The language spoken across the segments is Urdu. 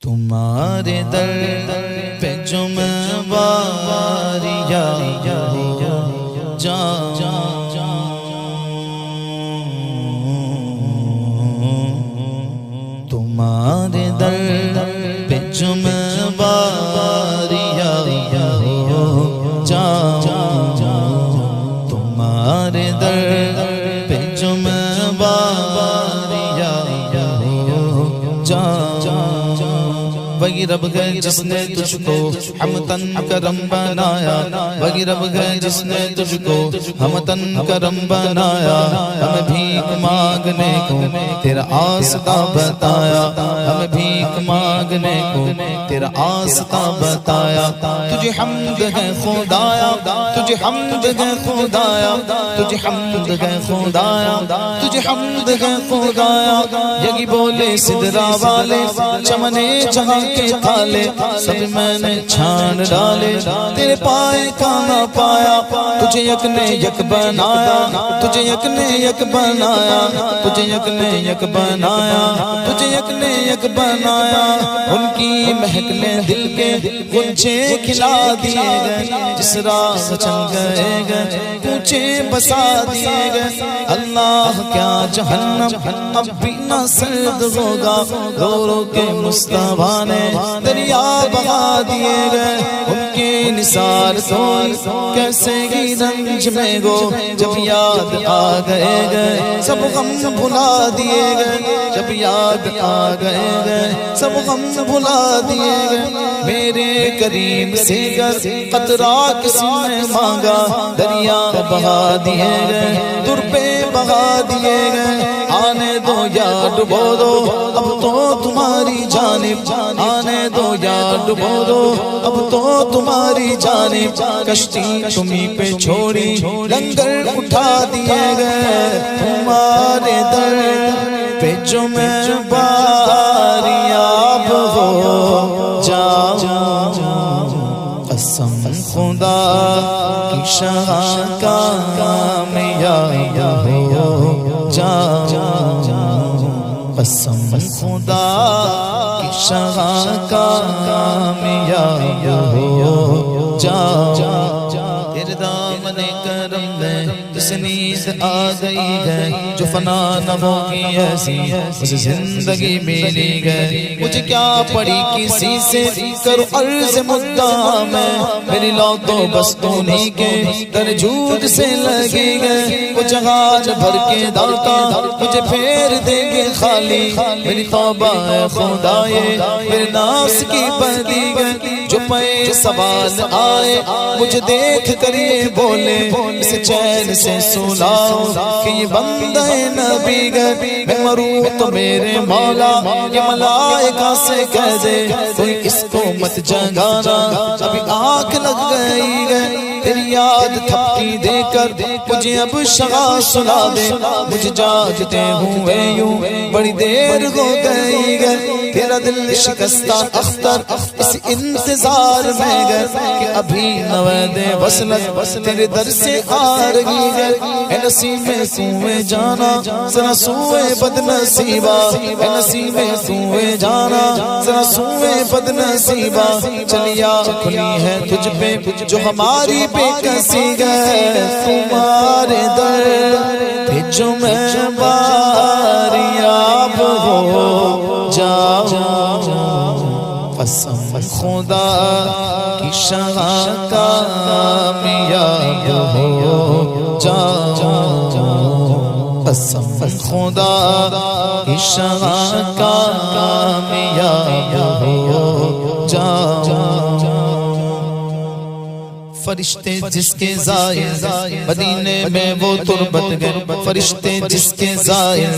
تمہارے در پہ جو میں واریہ تمہارے در پہ جو میں واریہ تمہارے در پہ جو میں واریہ وہی رب ہے جس نے تجھ کو ہمتن کرم بنایا، وہی رب ہے جس نے تجھ کو ہمتن کرم بنایا، ہمیں بھیک مانگنے کو تیرا آستہ بتایا، ہمیں بھیک مانگنے کو تیرا آستہ بتایا۔ تجھے حمد ہے خدایا، تجھے حمد ہے خدایا، تجھے حمد ہے خدایا، تجھے حمد ہے خدایا۔ یہی بولے سدرا والے چمنے جہاں کے تھالے، سب میں نے چھان ڈالے، تیرے پائے کا نہ پایا۔ تجھے یک نے یک بنایا، تجھے یک نے یک بنایا، تجھے یک نے یک بنایا، تجھے یک نے یک بنایا۔ ان کی مہک نے دل کے گنچے کھلا دیے گئے، جس راہ چل گئے کوچے بسا دیے گئے۔ اللہ کیا جہنم اب بھی نہ سرد ہوگا، رو رو کے مصطفیٰ نے دریا بہا دیے گئے۔ ان کے نثار تو کیسے ہی رنج میں گو، جب یاد آ گئے سب غم بھلا دیے گئے، جب یاد آ گئے سب غم بھلا دیے گئے۔ میرے کریم سے گر قطرہ کسی نے مانگا، دریا بہا دیے گئے، در پہ بہا دیے گئے۔ آنے دو یا ڈبو دو اب تو تمہاری جانب، آنے دو یا ڈبو دو اب تو تمہاری جانب۔ کشتی تمہیں پہ چھوڑی لنگر اٹھا دیے گئے، تمہارے در پہ جو میں باریاب ہو جاؤں، قسم خدا کی شاہ کا کامیاب ہو جاؤں، قسم خدا کی شاہ کا کامیاب ہو جاؤں۔ تیرے دامن کرم میں جس نیند آ گئی ہے، جو فنا نہ ہوگی ایسی اسے زندگی ملی گئے۔ مجھے کیا پڑی کسی سے کرو عرض مدعا میں، میری لو تو بس انہی کے در جود سے لگی گئے۔ وہ جہاز بھر کے داتا مجھے پھیر دیں گے خالی، میری توبہ ہے خدائے میرے ناس کی پردی گئے۔ جو پہ سوال آئے مجھے دیکھ کر یہ بولے، اسے چین سے سلاؤ کہ یہ بندہ نبی گئے۔ میں مروں تو میرے مولا یہ ملائکہ سے کہہ دے، کوئی اس کو مت جگانا ابھی آنکھ لگ گئی گئے۔ تیری یاد تھپکی دے کر مجھے اب شغا سنا دے، مجھے جاگتے ہوئے یوں بڑی دیر ہو گئی گئے۔ تیرا دل شکستہ اختر اس انتظار میں گئے کہ ابھی نوید وصلت تیرے در سے آ رہی ہے۔ اے نصیب میں سوئے جانا ذرا سوئے بد نصیبہ، اے نصیب میں سوئے جانا ذرا سوئے بد نصیبہ۔ چلیا کھلی ہے تجھ پہ جو ہماری بے کسی گئے، تمہارے در پہ جو میں باریاب ہو جاؤں، قسم خدا کی شاہ کا کامیاب ہو جاؤں، قسم خدا کی شاہ کا کامیاب ہو جاؤں۔ فرشتے جس کے زائر مدینے میں وہ تربت گئے، فرشتے جس کے زائر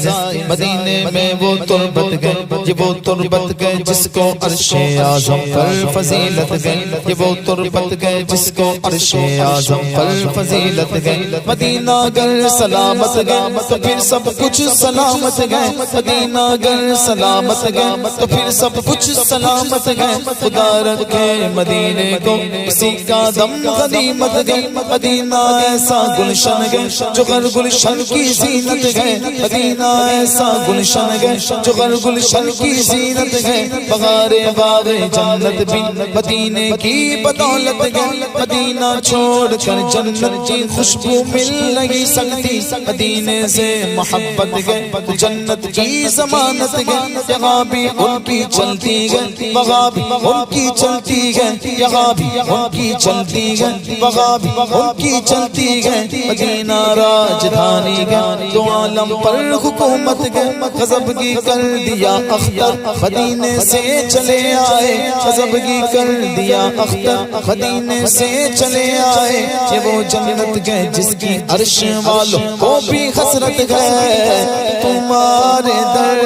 مدینے میں وہ تربت گئے، یہ وہ تربت گئے جس کو عرش اعظم پر فضیلت گئے، یہ وہ تربت گئے جس کو عرش اعظم پر فضیلت گئے۔ مدینہ گر سلامت گئے تو پھر سب کچھ سلامت گئے، مدینہ گر سلامت گئے تو پھر سب کچھ سلامت گئے۔ خدا رکھے مدینے کو کسی کا دم غنیمت گئے مدینہ ایسا گلشن گئے جو ہر گلشن کی زینت گئے مدینہ ایسا گلشن گئے جو ہر گلشن کی زینت گئے بغار باغ جنت بھی مدینے کی بدولت گئے مدینہ چھوڑ کر جنت کی خوشبو مل نہیں سکتی مدینے سے محبت گئے جنت کی ضمانت گئے یہاں بھی ان کی چلتی گئے وہاں بھی ان کی چلتی گئے یہاں بھی ان کی چلتی گئے وہاں بھی ان کی چلتی گئے مدینہ راجدھانی گئے دو عالم پر حکومت گئے غضبگی کر دیا اختر مدینے سے چلے آئے غضبگی کر دیا اختر مدینے سے چلے آئے یہ وہ جنت گئے جس کی عرش والوں کو بھی حسرت گئے تمہارے در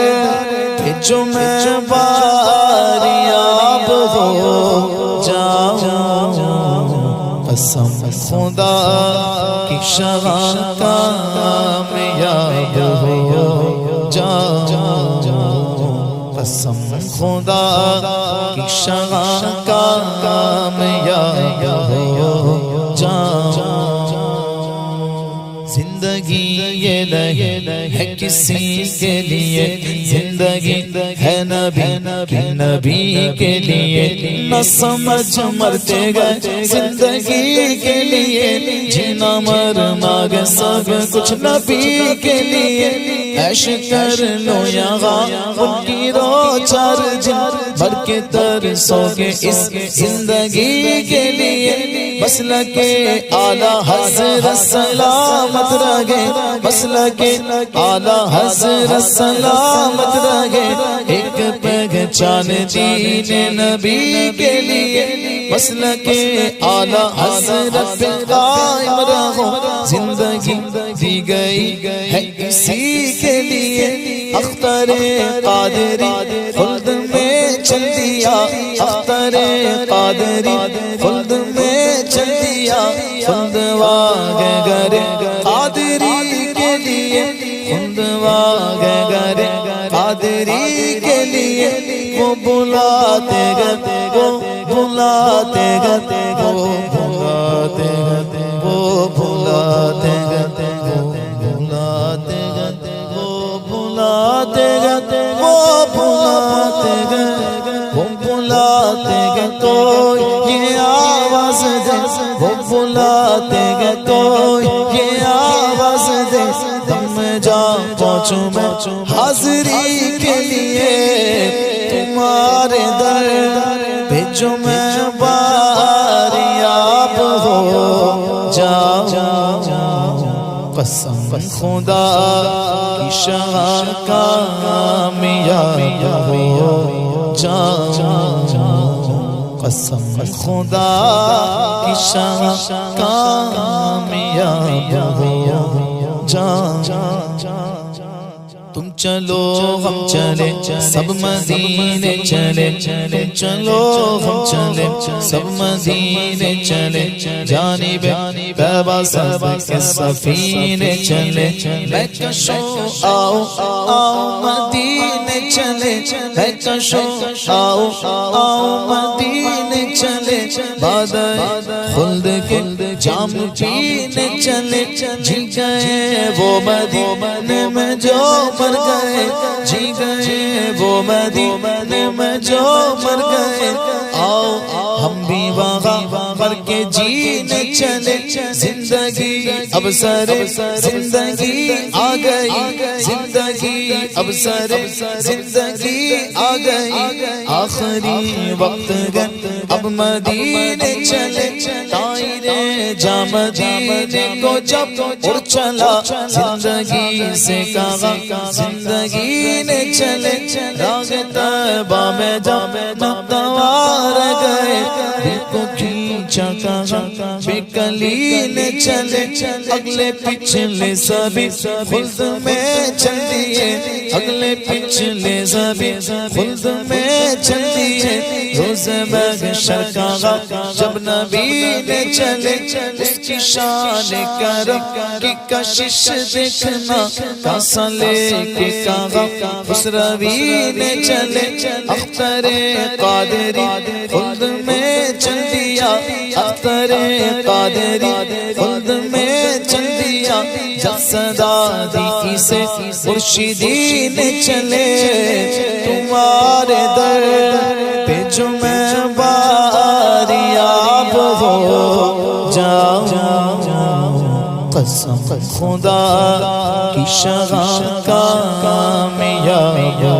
پہ جو میں باریاب ہو جاؤں قسم خدا کی شغال کامیاب ہو جاؤں قسم خدا کی شغال کامیاب ہو جاؤں زندگی یہ نہیں ہے کسی کے لیے زندگی ہے نبی کے لیے نہ سمجھ مرتے گئے زندگی کے لیے جینا مرنا گئے سب کچھ نبی کے لیے عیش کر لو یہاں ان کی رو چار جن بھر کے ترسو گے اس زندگی کے لیے مسلک اعلیٰ حضرت سلامت رہے مسلک اعلیٰ حضرت سلامت رہے ایک پہچان دین نبی کے لیے مسلک اعلیٰ حضرت پہ قائم رہو زندگی دی گئی ہے اسی کے لیے اختر قادری خلد میں چل دیا اختر قادری خلد میں چل دیا خلد واغگر قادری کے لیے خلد واغگر قادری کے لیے وہ بلاتے گئے وہ بلاتے گئے وہ بلاتے گئے وہ بلاتے گئے وہ بلاتے گئے وہ بلاتے گئے وہ بلاتے گئے وہ بلاتے گئے تو یہ آواز دے وہ بلاتے گئے تو یہ آواز دے تم جا پہنچوں میں حاضری کے لیے تمہارے در پہ جو میں باریاب ہو جاؤں قسم خدا کی شان کامیاب ہو جاؤں قسم خدا کی شان کامیاب ہو جاؤں تم چلو ہم چلے سب مدینے چلے تم چلو ہم چلے سب مدینے چلے جانب طیبہ سب کے سفینے چلے میں کشو آؤ آؤ مدینے چلے میں کشو آؤ آؤ مدینے چلے بادہ خلد کے جام پینے چلے جی گئے وہ مدینے میں جو مر گئے جی گئے وہ مدینے میں جو مر گئے آؤ ہم بھی وہاں مر کے جینے چلے زندگی اب سر زندگی آ گئی زندگی اب سر زندگی آ گئی آخری وقت گئے اب مدینے چلے طائر جا مدینے کو جب اڑ چلا زندگی سے کہا زندگی نے چلے راگ طیبہ میں جب نقدوار گئے دل کو کھینچا کہا بے کلی نے چلے اگلے پچھلے سبھی خلد میں چل دیے اگلے پچھلے سبھی خلد میں چل دیے روز محشر کہا جب نبی نے چلے اس کی شان کرم کی کشش دیکھنا کاسا لے کے کہا اس روی نے چلے اختر قادری خلد میں چل دیا اختر قادری خلد میں چل دیا جب صدا دی اسے مرشدی نے چلے تمہارے در پہ جو میں باریاب ہو جاؤں قسم خدا کی شغاں کامیاب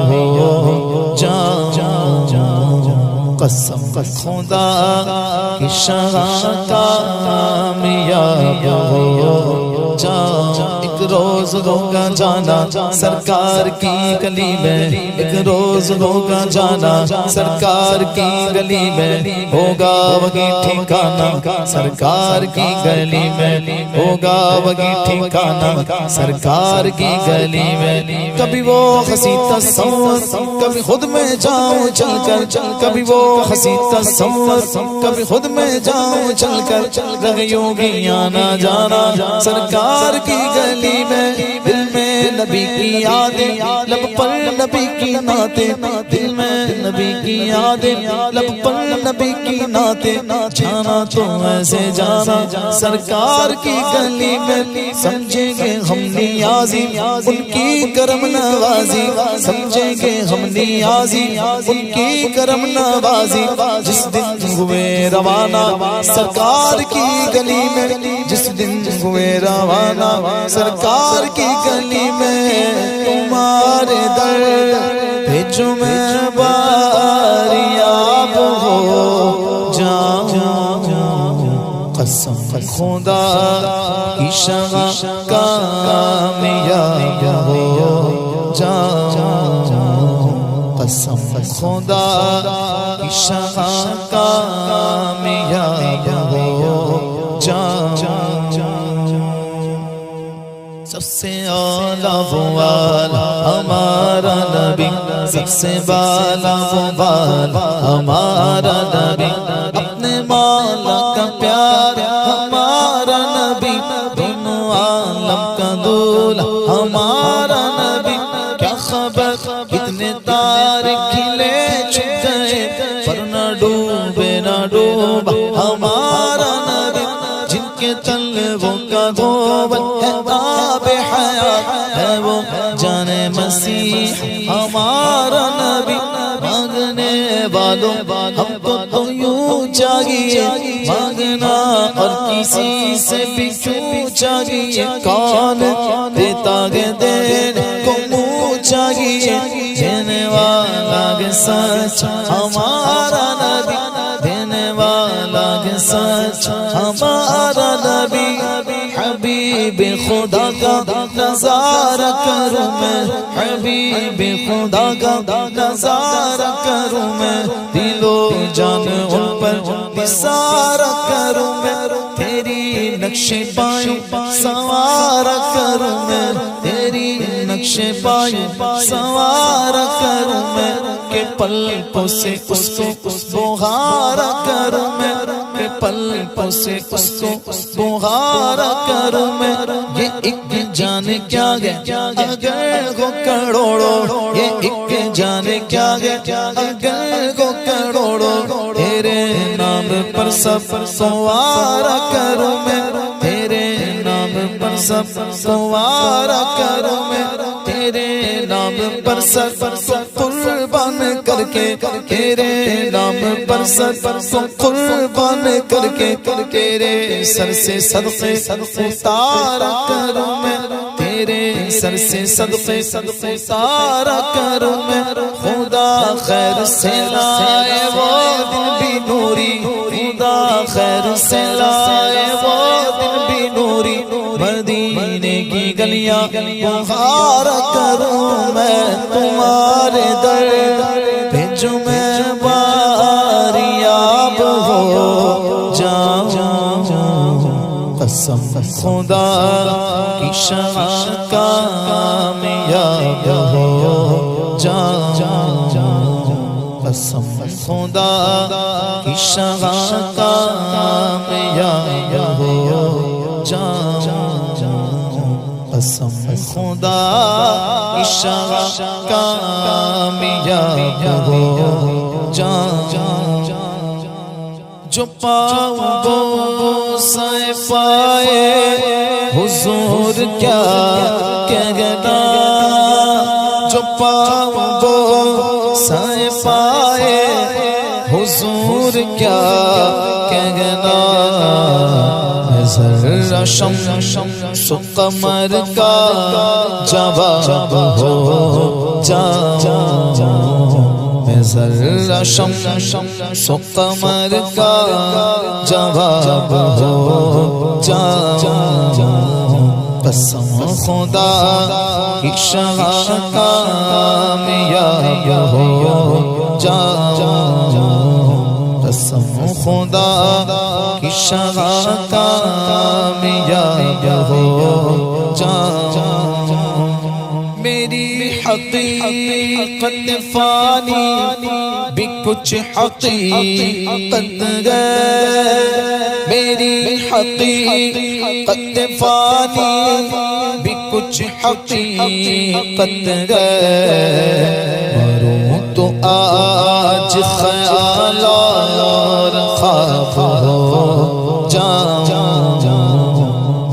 ہو جاؤں قسم خدا کی شغاں کامیاب ہو جاؤں ایک روز ہوگا جانا سرکار کی گلی میں ایک روز ہوگا جانا سرکار کی گلی میں ہوگا وہی ٹھکانا سرکار کی گلی میں ہوگا وہی ٹھکانا سرکار کی گلی میں کبھی وہ ہنسی تصور کبھی خود میں جاؤں چل کر کبھی وہ ہنسی تصور کبھی خود میں جاؤں چل کر رہیوں گی آنا جانا سرکار کی گلی میں دل میں نبی کی یادیں لب پر نبی کی نعتیں دل میں نبی کی یادیں لب پر نبی کی نعتیں جانا تو ایسے جانا سرکار کی گلی میں سمجھیں گے ہم نیازی ان کی کرم نوازی سمجھیں گے ہم نیازی ان کی کرم نوازی جس دن ہوئے روانہ سرکار کی گلی میں جس دن ہوئے روانہ سرکار کی گلی میں تمہارے در پہ جو میں باریاب ہو جاؤں قسم خدا کی شغاں کامیاب ہو جاؤں قسم خدا کی شغاں کامیاب ہو جاؤں سب سے اعلیٰ وہ والا ہمارا نبی سب سے بالا وہ والا ہمارا نبی اپنے مولا کا پیار ہمارا نبی دونوں عالم کا دولہ ہمارا نبی کیا خبر کتنے تارے کھلے چھپ گئے پر نہ ڈوبے نہ ڈوبا ہمارا نبی جن کے طلبوں کا دھوبل ہے آب حیات ہے وہ جان مسیح ہمارا نبی مانگنے والوں ہم کو تو یوں چاہیے مانگنا اور کسی سے بھی کیوں چاہیے کون دیتا ہے دینے کو منہ چاہیے دینے والا ہے سچ ہمارا نبی دینے والا ہے سچ ہمارا نبی حبیب خدا کا نظارہ کروں میں حبیب خدا کا نظارہ کروں میں دل و جان ان پر نثارہ کروں میں تیری نقش پائیں سوارہ کروں میں تیری نقش پائیں سوارہ کروں میں کہ پلکوں سے اس کو بہارا کروں میں کہ پلکوں سے اس کو بہارا کروں میں یہ ایک جان کیا ہے اگر وہ کروڑوں یہ ایک جان کیا ہے اگر وہ کروڑوں تیرے نام پر سب سوارا کروں میں تیرے نام پر سب سوارا کروں میں تیرے نام پر سب قربان کر کے تیرے نام پر سب قربان کر کے تیرے سر سے صدقے اتارا کروں میں تیرے سر سے صدقے اتارا کروں میں خدا خیر سے لائے وہ دن بھی نوری خدا خیر سے لائے وہ دن بھی نوری مدینے کی گلیاں بہارا کروں میں تمہارے در پہ جو میں باریاب ہو جاؤں قسم خدا کی شغاں کامیاب ہو جاؤں قسم خدا کی شغاں کامیاب ہو جاؤں قسم خدا کی شغاں کامیاب ہو جاؤں جو پاؤں بوسہ پائے حضور کیا کہنا، جو پاؤں بوسہ پائے حضور کیا کہنا، ذرا شمس و قمر کا جواب ہو جاؤں، میں ذرا شمس و قمر کا جواب ہو جاؤں، قسم خدا کی شاہ کامیاب ہو جاؤں، قسم خدا کی شاہ کامیاب ہو جاؤں، میری حقیقت فانی بھی کچھ حقیقت ہے، میری حقیقت فانی بھی کچھ حقیقت ہے، مروں تو آج خیال اور خواب ہو جاؤں،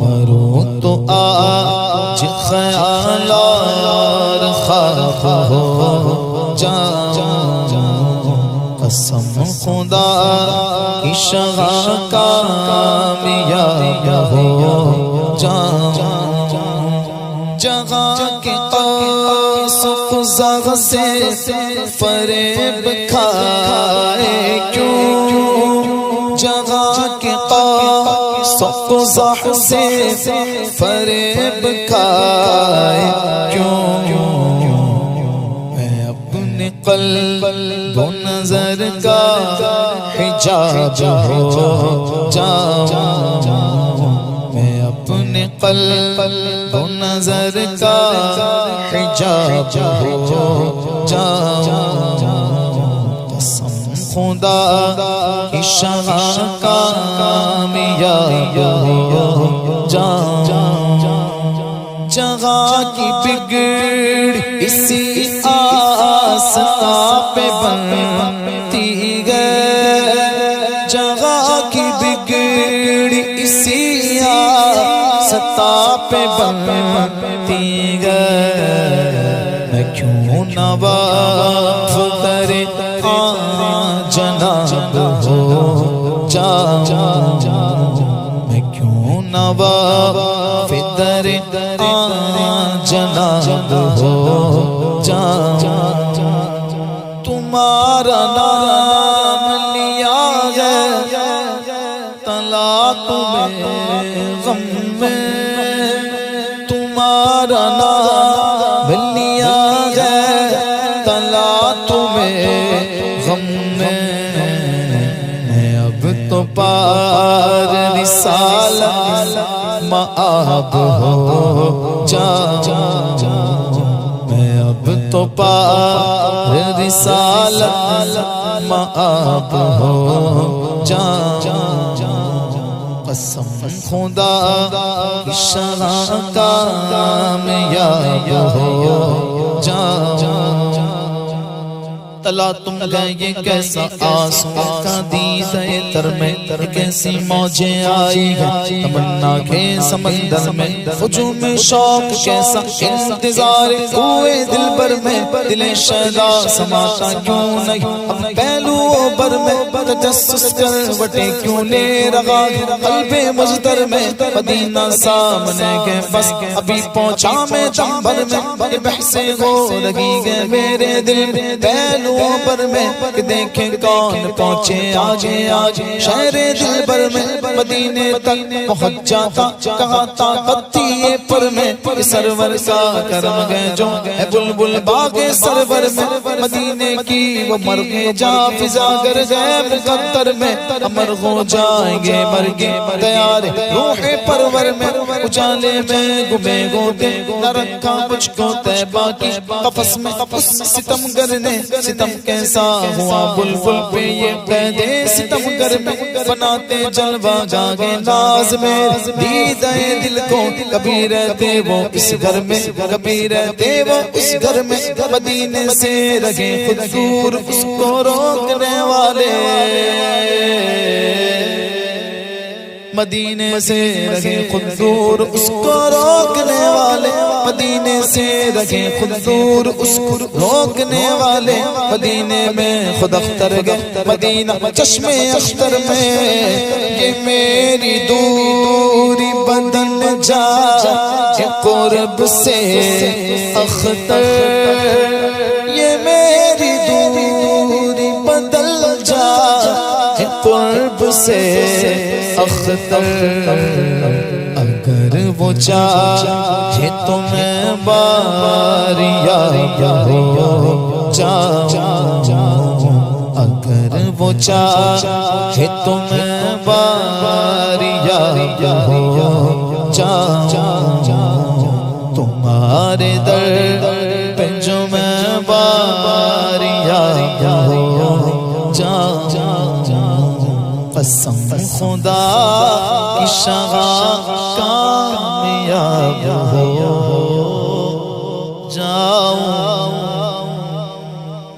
مروں تو آج خیال اور خواب ہو جاؤں، قسم خدا کی شاہ کامیاب ہو جاؤں، جہاں کے قوس و قزح سے فریب کھائے کیوں، جہاں کے قوس و قزح سے فریب کھائے کیوں، میں اپنے قلب و نظر کا حجاب ہو جاؤں، میں اپنے قلب و نظر کا حجاب ہو جاؤں، قسم خدا کی شاہ کامیاب ہو جاؤں، جہاں کی بگڑ اسی آسان پہ بنتی ہے، جہاں کی بگڑ اسی آسان پہ بنتی ہے، میں کیوں نہ وقف کرے جناب ہو جاؤں، میں کیوں نہ وقف کرے جناب ہو جاؤں، تمہارا نام لیا ہے تلا تمہیں غم میں، تمہارا نام لیا ہے تلا تمہیں غم میں، میں اب تو پار رسالت مآب ہو جاؤں، میں اب تو پار رسالت مآب ہو جاؤں، قسم خدا کی شاہ کامیاب ہو جاؤں، تلا تم گئے یہ کیسا آنسو کا دیدہ تر میں، کیسی موجیں آئی ہیں تمنا کے سمندر میں، ہجوم شوق کیسا انتظار ہوئے دل بر میں، دل شیدا سماتا کیوں نہیں اب پہلوؤں پر میں، تجسس کروٹیں کیوں لے رہا قلب مزدر میں، مدینہ سامنے کے بس ابھی پہنچا میں دم بھر میں، بحثیں ہو لگی گئے میرے دل میں پہلو پر میں، کہ دیکھیں کون پہنچے آگے آگے شہر دل بر میں، مدینے تک پہنچ جاتا کہاں طاقت تھی یہ پر میں، سرور کا کرم گئے جو ہے بلبل باغ سرور میں، مدینے کی وہ مرغے جا فضا گر گئے مقدر میں، امر ہو جائیں گے مرگے تیار روح پرور میں، اجالے میں گمے گوتے نہ رکھا مجھ کو طیبہ کی قفس میں، اس ستم گر نے ستم کیسا ہوا بلبل پہ یہ قید ستم گر میں، بناتے جلوہ جاگے ناز میں، دیدہ دل کو کبھی رہتے وہ اس گھر میں، کبھی رہتے وہ اس گھر میں، مدینے سے رہے خود دور اس کو روکنے والے مدینے سے رہے خود دور اس کو روکنے والے، مدینے سے رہے خود دور اس کو روکنے والے، مدینے میں خود اختر گئے مدینہ چشم اختر میں، یہ میری دوری بدل جائے قرب سے اختر، یہ میری دوری بدل جائے قرب سے اختر، اگر وہ چاہے تو میں باریا ہو جاؤں، اگر وہ چاہے تو میں باریا ہو جاؤں، تمہارے در پہ جو میں باریا ہو جاؤں، قسم خدا کی شغاف کامیاب ہو جاؤں۔